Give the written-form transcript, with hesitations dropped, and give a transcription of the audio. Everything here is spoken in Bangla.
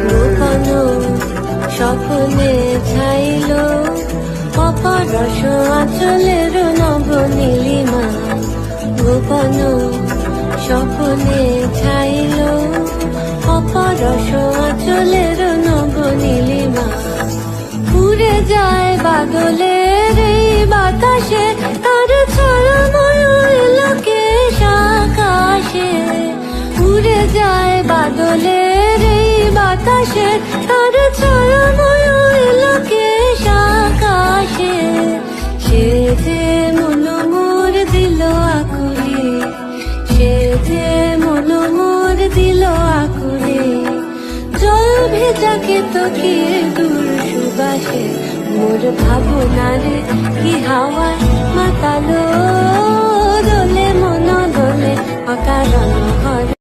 গোপন স্বপ্নে ছাইল অপরস আঁচলের নব নীলিমা। গোপন স্বপ্নে ছাইল অপরস আঁচলের নব নীলিমা। উড়ে যায় বাদলের এই বাতাসে, তার ছলময় লোকেশ আকাশে। উড়ে যায় বাদলের এই বাতাসে, তার ছলময় লোকেশ আকাশে। সে যে মন মোর দিল আকুলে, সে যে মন মোর দিল আকুলে। জল ভেজা কেতকী দূর সুবাসে, মোর ভাবনারে কি হাওয়ায় মাতালো। দোলে মন দোলে অকারণ ঘর